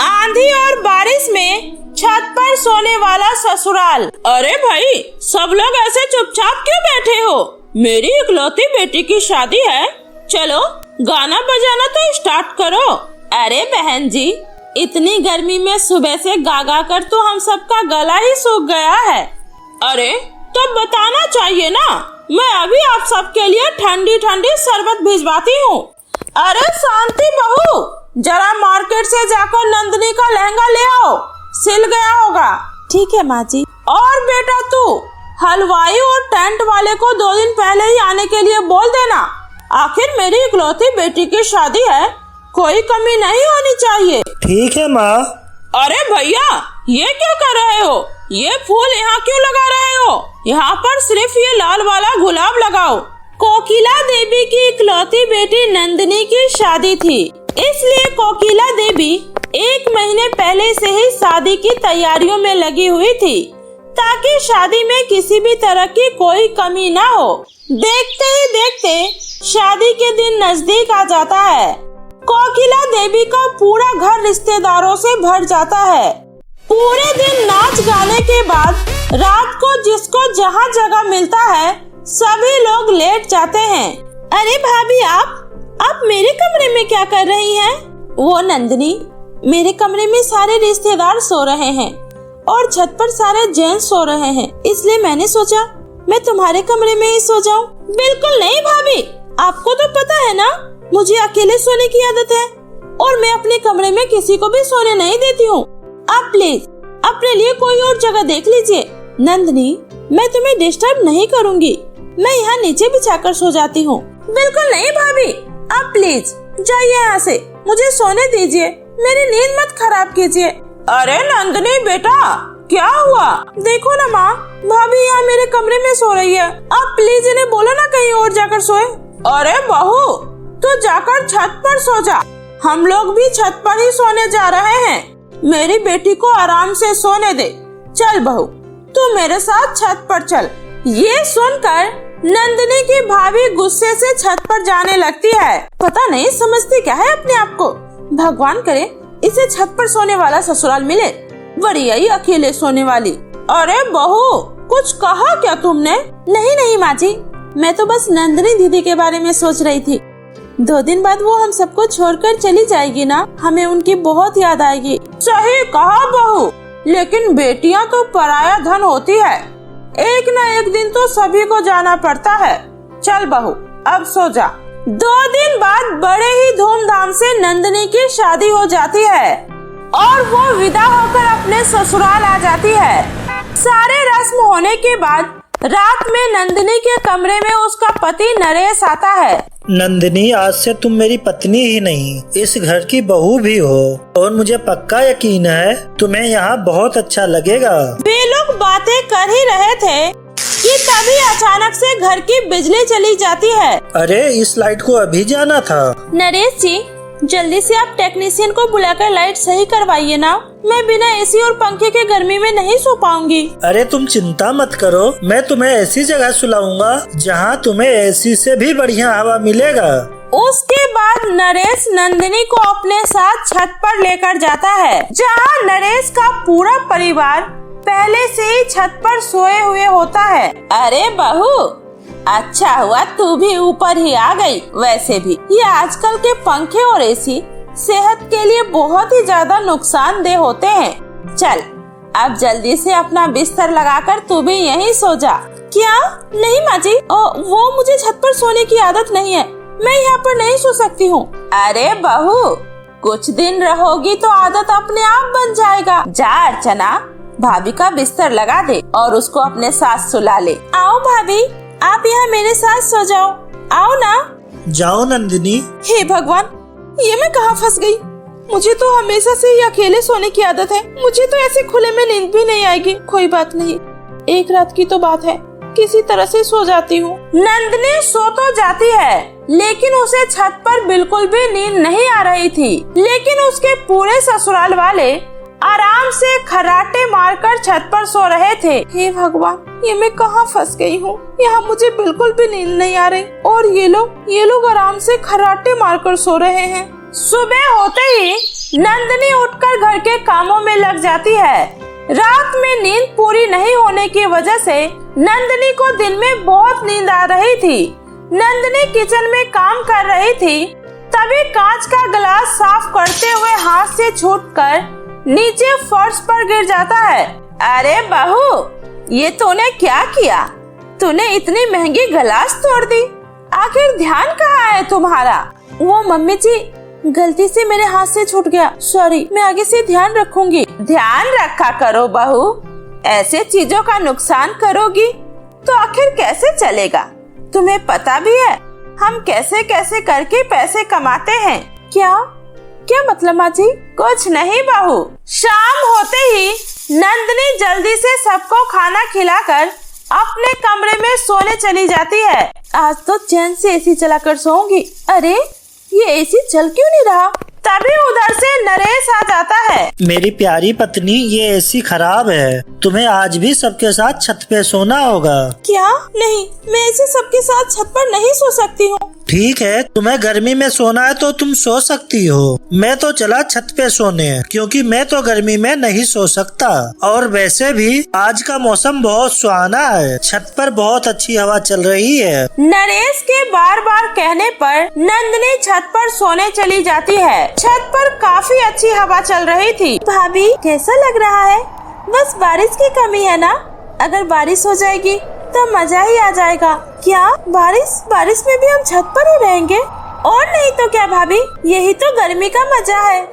आंधी और बारिश में छत पर सोने वाला ससुराल। अरे भाई, सब लोग ऐसे चुपचाप क्यों बैठे हो? मेरी इकलौती बेटी की शादी है, चलो गाना बजाना तो स्टार्ट करो। अरे बहन जी, इतनी गर्मी में सुबह से गा गा कर तो हम सबका गला ही सूख गया है। अरे तो बताना चाहिए ना, मैं अभी आप सबके लिए ठंडी ठंडी शरबत भिजवाती हूँ। अरे शांति बहू, जरा मार्केट से जाकर नंदनी का लहंगा ले आओ, सिल गया होगा। ठीक है माँ जी। और बेटा तू हलवाई और टेंट वाले को 2 दिन पहले ही आने के लिए बोल देना। आखिर मेरी इकलौती बेटी की शादी है, कोई कमी नहीं होनी चाहिए। ठीक है माँ। अरे भैया, ये क्या कर रहे हो? ये फूल यहाँ क्यों लगा रहे हो? यहाँ पर सिर्फ ये लाल वाला गुलाब लगाओ। कोकिला देवी की इकलौती बेटी नंदिनी की शादी थी, इसलिए कोकिला देवी 1 महीने पहले से ही शादी की तैयारियों में लगी हुई थी, ताकि शादी में किसी भी तरह की कोई कमी ना हो। देखते ही देखते शादी के दिन नजदीक आ जाता है। कोकिला देवी का पूरा घर रिश्तेदारों से भर जाता है। पूरे दिन नाच गाने के बाद रात को जिसको जहाँ जगह मिलता है, सभी लोग लेट जाते हैं। अरे भाभी, आप मेरे कमरे में क्या कर रही हैं? वो नंदिनी, मेरे कमरे में सारे रिश्तेदार सो रहे हैं और छत पर सारे जेंट्स सो रहे हैं, इसलिए मैंने सोचा मैं तुम्हारे कमरे में ही सो जाऊं। बिल्कुल नहीं भाभी, आपको तो पता है ना, मुझे अकेले सोने की आदत है और मैं अपने कमरे में किसी को भी सोने नहीं देती हूँ। आप प्लीज अपने लिए कोई और जगह देख लीजिए। नंदिनी, मैं तुम्हें डिस्टर्ब नहीं करूँगी, मैं यहाँ नीचे बिछाकर सो जाती हूँ। बिल्कुल नहीं भाभी, आप प्लीज जाइए यहाँ से, मुझे सोने दीजिए, मेरी नींद मत खराब कीजिए। अरे नंदिनी बेटा, क्या हुआ? देखो ना माँ, भाभी यहाँ मेरे कमरे में सो रही है, आप प्लीज इन्हें बोलो ना कहीं और जाकर सोए। अरे बहू, तू जाकर छत पर सो जा, हम लोग भी छत पर ही सोने जा रहे हैं। मेरी बेटी को आराम से सोने दे। चल बहू, तू मेरे साथ छत पर चल। ये सुनकर नंदिनी की भाभी गुस्से से छत पर जाने लगती है। पता नहीं समझती क्या है अपने आप को। भगवान करे इसे छत पर सोने वाला ससुराल मिले, बढ़िया ही अकेले सोने वाली। अरे बहू, कुछ कहा क्या तुमने? नहीं माँ जी, मैं तो बस नंदिनी दीदी के बारे में सोच रही थी। 2 दिन बाद वो हम सबको छोड़कर चली जाएगी ना, हमें उनकी बहुत याद आएगी। सही कहा बहू, लेकिन बेटियां तो पराया धन होती है, एक न एक दिन तो सभी को जाना पड़ता है। चल बहू, अब सो जा। 2 दिन बाद बड़े ही धूमधाम से नंदिनी की शादी हो जाती है और वो विदा होकर अपने ससुराल आ जाती है। सारे रस्म होने के बाद रात में नंदिनी के कमरे में उसका पति नरेश आता है। नंदिनी, आज से तुम मेरी पत्नी ही नहीं, इस घर की बहू भी हो और मुझे पक्का यकीन है तुम्हें यहाँ बहुत अच्छा लगेगा। वे लोग बातें कर ही रहे थे कि तभी अचानक से घर की बिजली चली जाती है। अरे इस लाइट को अभी जाना था। नरेश जी, जल्दी से आप टेक्नीशियन को बुलाकर लाइट सही करवाइए ना, मैं बिना एसी और पंखे के गर्मी में नहीं सो पाऊंगी। अरे तुम चिंता मत करो, मैं तुम्हें ऐसी जगह सुलाऊंगा जहाँ तुम्हें एसी से भी बढ़िया हवा मिलेगा। उसके बाद नरेश नंदिनी को अपने साथ छत पर लेकर जाता है, जहाँ नरेश का पूरा परिवार पहले से ही छत पर सोए हुए होता है। अरे बहू, अच्छा हुआ तू भी ऊपर ही आ गई। वैसे भी ये आजकल के पंखे और एसी सेहत के लिए बहुत ही ज्यादा नुकसानदेह होते हैं। चल अब जल्दी से अपना बिस्तर लगाकर तू भी यहीं सो जा। क्या? नहीं माँ जी, वो मुझे छत पर सोने की आदत नहीं है, मैं यहाँ पर नहीं सो सकती हूँ। अरे बहू, कुछ दिन रहोगी तो आदत अपने आप बन जाएगा। जा अर्चना, भाभी का बिस्तर लगा दे और उसको अपने साथ सुला ले। आओ भाभी, आप यहाँ मेरे साथ सो जाओ, आओ ना। जाओ नंदिनी। हे भगवान, ये मैं कहाँ फंस गई? मुझे तो हमेशा से ही अकेले सोने की आदत है, मुझे तो ऐसे खुले में नींद भी नहीं आएगी। कोई बात नहीं, एक रात की तो बात है, किसी तरह से सो जाती हूँ। नंदिनी सो तो जाती है, लेकिन उसे छत पर बिल्कुल भी नींद नहीं आ रही थी। लेकिन उसके पूरे ससुराल वाले आराम से खर्राटे मारकर छत पर सो रहे थे। हे भगवान, ये मैं कहाँ फंस गई हूँ? यहाँ मुझे बिल्कुल भी नींद नहीं आ रही और ये लोग आराम से खर्राटे मारकर सो रहे हैं। सुबह होते ही नंदिनी उठकर घर के कामों में लग जाती है। रात में नींद पूरी नहीं होने की वजह से नंदिनी को दिन में बहुत नींद आ रही थी। नंदिनी किचन में काम कर रही थी, तभी कांच का गिलास साफ करते हुए हाथ से छूटकर नीचे फर्श पर गिर जाता है। अरे बहू, ये तूने क्या किया? तूने इतनी महंगी गिलास तोड़ दी। आखिर ध्यान कहाँ है तुम्हारा? वो मम्मी जी, गलती से मेरे हाथ से छूट गया, सॉरी, मैं आगे से ध्यान रखूंगी। ध्यान रखा करो बहू, ऐसे चीजों का नुकसान करोगी तो आखिर कैसे चलेगा? तुम्हें पता भी है हम कैसे कैसे करके पैसे कमाते हैं। क्या क्या मतलब माँ जी? कुछ नहीं बहू। शाम होते ही नंदिनी जल्दी से सबको खाना खिलाकर अपने कमरे में सोने चली जाती है। आज तो चैन से एसी चलाकर सोऊंगी। अरे ये एसी चल क्यों नहीं रहा? तभी उधर से नरेश आ जाता है। मेरी प्यारी पत्नी, ये एसी खराब है, तुम्हें आज भी सबके साथ छत पे सोना होगा। क्या? नहीं, मैं ऐसे सबके साथ छत पर नहीं सो सकती हूँ। ठीक है, तुम्हें गर्मी में सोना है तो तुम सो सकती हो। मैं तो चला छत पे सोने, क्योंकि मैं तो गर्मी में नहीं सो सकता। और वैसे भी आज का मौसम बहुत सुहाना है, छत पर बहुत अच्छी हवा चल रही है। नरेश के बार बार कहने पर नंदिनी छत पर सोने चली जाती है। छत पर काफी अच्छी हवा चल रही थी। भाभी, कैसा लग रहा है? बस बारिश की कमी है ना? अगर बारिश हो जाएगी तो मजा ही आ जाएगा। क्या बारिश में भी हम छत पर ही रहेंगे? और नहीं तो क्या भाभी, यही तो गर्मी का मजा है।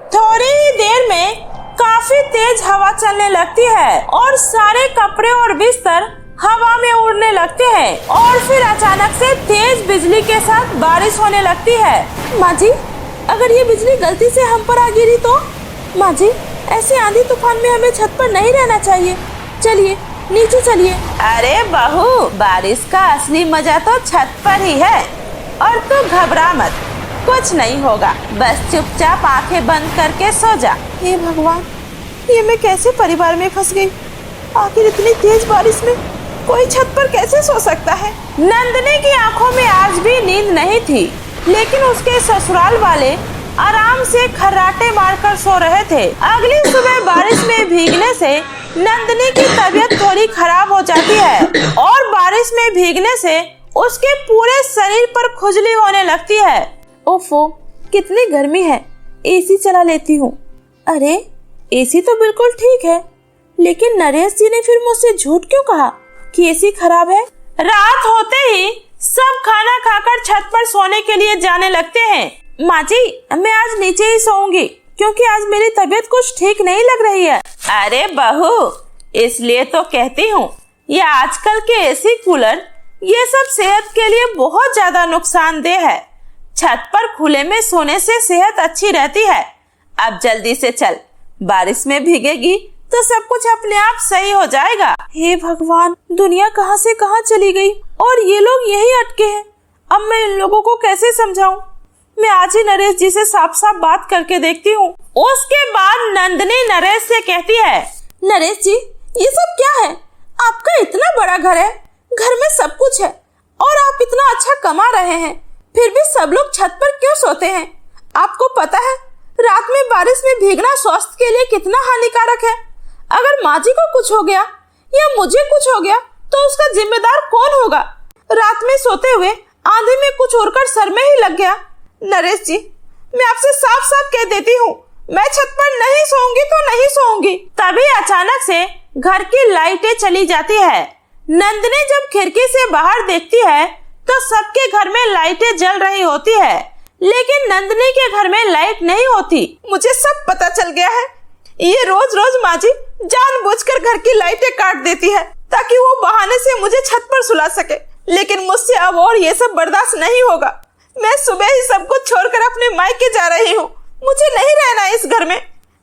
थोड़ी ही देर में काफी तेज हवा चलने लगती है और सारे कपड़े और बिस्तर हवा में उड़ने लगते हैं और फिर अचानक से तेज बिजली के साथ बारिश होने लगती है। माँ जी, अगर ये बिजली गलती से हम पर आ गिरी तो? माँ जी, ऐसे आंधी तूफान में हमें छत पर नहीं रहना चाहिए। चलिए नीचे चलिए। अरे बहू, बारिश का असली मजा तो छत पर ही है। और तू घबरा मत, कुछ नहीं होगा, बस चुपचाप आंखें बंद करके सो जा। हे भगवान, ये मैं कैसे परिवार में फंस गई? आखिर इतनी तेज बारिश में कोई छत पर कैसे सो सकता है? नंदिनी की आंखों में आज भी नींद नहीं थी, लेकिन उसके ससुराल वाले आराम से खर्राटे मारकर सो रहे थे। अगली सुबह बारिश में भीगने से नंदिनी की तबीयत थोड़ी खराब हो जाती है और बारिश में भीगने से उसके पूरे शरीर पर खुजली होने लगती है। ओफो, कितनी गर्मी है, एसी चला लेती हूँ। अरे एसी तो बिल्कुल ठीक है, लेकिन नरेश जी ने फिर मुझसे झूठ क्यों कहा कि एसी खराब है? रात होते ही सब खाना खाकर छत पर सोने के लिए जाने लगते हैं। माँ जी, मैं आज नीचे ही सोऊंगी, क्योंकि आज मेरी तबीयत कुछ ठीक नहीं लग रही है। अरे बहू, इसलिए तो कहती हूँ, ये आजकल के एसी कूलर ये सब सेहत के लिए बहुत ज्यादा नुकसानदेह है। छत पर खुले में सोने से सेहत अच्छी रहती है। अब जल्दी से चल, बारिश में भीगेगी तो सब कुछ अपने आप सही हो जाएगा। हे भगवान, दुनिया कहाँ से कहाँ चली गई और ये लोग यही अटके हैं। अब मैं इन लोगों को कैसे समझाऊं? मैं आज ही नरेश जी से साफ साफ बात करके देखती हूँ। उसके बाद नंदिनी नरेश से कहती है, नरेश जी, ये सब क्या है? आपका इतना बड़ा घर है, घर में सब कुछ है और आप इतना अच्छा कमा रहे हैं, फिर भी सब लोग छत पर क्यों सोते हैं? आपको पता है रात में बारिश में भीगना स्वास्थ्य के लिए कितना हानिकारक है? अगर माँ जी को कुछ हो गया या मुझे कुछ हो गया तो उसका जिम्मेदार कौन होगा? रात में सोते हुए आंधी में कुछ उड़कर सर में ही लग गया। नरेश जी, मैं आपसे साफ साफ कह देती हूँ, मैं छत पर नहीं सोऊंगी तो नहीं सोऊंगी। तभी अचानक से घर की लाइटें चली जाती है। नंदिनी जब खिड़की से बाहर देखती है तो सबके घर में लाइटें जल रही होती है, लेकिन नंदिनी के घर में लाइट नहीं होती। मुझे सब पता चल गया है, ये रोज रोज माँ जी जानबूझकर घर की लाइटें काट देती है ताकि वो बहाने से मुझे छत पर सुला सके, लेकिन मुझसे अब और ये सब बर्दाश्त नहीं होगा। मैं सुबह ही सब कुछ छोड़कर अपने मायके जा रही हूँ। मुझे नहीं रहना इस घर में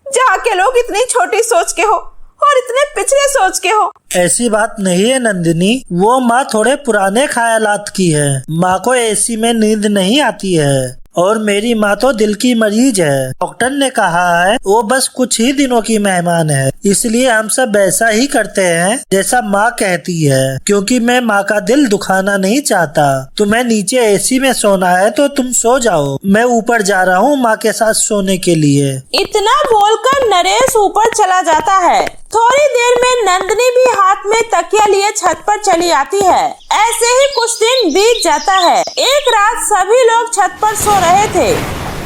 जहाँ के लोग इतनी छोटी सोच के हो और इतने पिछले सोच के हो। ऐसी बात नहीं है नंदिनी, वो माँ थोड़े पुराने ख्यालात की है। माँ को एसी में नींद नहीं आती है। और मेरी माँ तो दिल की मरीज है। डॉक्टर ने कहा है वो बस कुछ ही दिनों की मेहमान है, इसलिए हम सब वैसा ही करते हैं जैसा माँ कहती है, क्योंकि मैं माँ का दिल दुखाना नहीं चाहता। तुम्हें नीचे एसी में सोना है तो तुम सो जाओ, मैं ऊपर जा रहा हूँ माँ के साथ सोने के लिए। इतना बोलकर नरेश ऊपर चला जाता है। थोड़ी देर में नंदिनी भी हाथ में तकिया लिए छत पर चली आती है। ऐसे ही कुछ दिन बीत जाता है। एक रात सभी लोग छत पर सो रहे थे,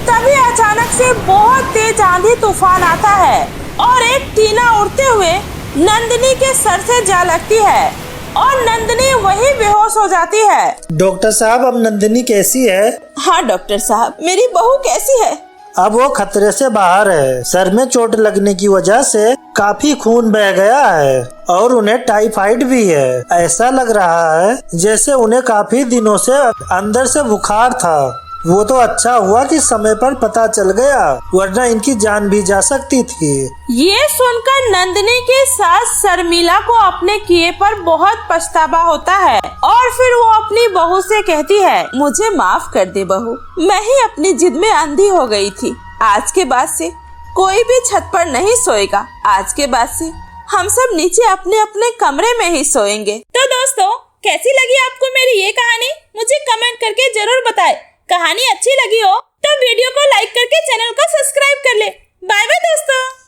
तभी अचानक से बहुत तेज आंधी तूफान आता है और एक टीना उड़ते हुए नंदिनी के सर से जा लगती है और नंदिनी वही बेहोश हो जाती है। डॉक्टर साहब, अब नंदिनी कैसी है? हाँ डॉक्टर साहब, मेरी बहू कैसी है? अब वो खतरे से बाहर है। सर में चोट लगने की वजह से काफी खून बह गया है और उन्हें टाइफाइड भी है। ऐसा लग रहा है जैसे उन्हें काफी दिनों से अंदर से बुखार था। वो तो अच्छा हुआ कि समय पर पता चल गया, वरना इनकी जान भी जा सकती थी। ये सुनकर नंदिनी की सास शर्मिला को अपने किए पर बहुत पछतावा होता है और फिर वो अपनी बहू से कहती है, मुझे माफ कर दे बहू, मैं ही अपनी जिद में अंधी हो गई थी। आज के बाद से कोई भी छत पर नहीं सोएगा। आज के बाद से हम सब नीचे अपने अपने कमरे में ही सोएंगे। तो दोस्तों, कैसी लगी आपको मेरी ये कहानी? मुझे कमेंट करके जरूर बताएं। कहानी अच्छी लगी हो तो वीडियो को लाइक करके चैनल को सब्सक्राइब कर ले। बाय बाय दोस्तों।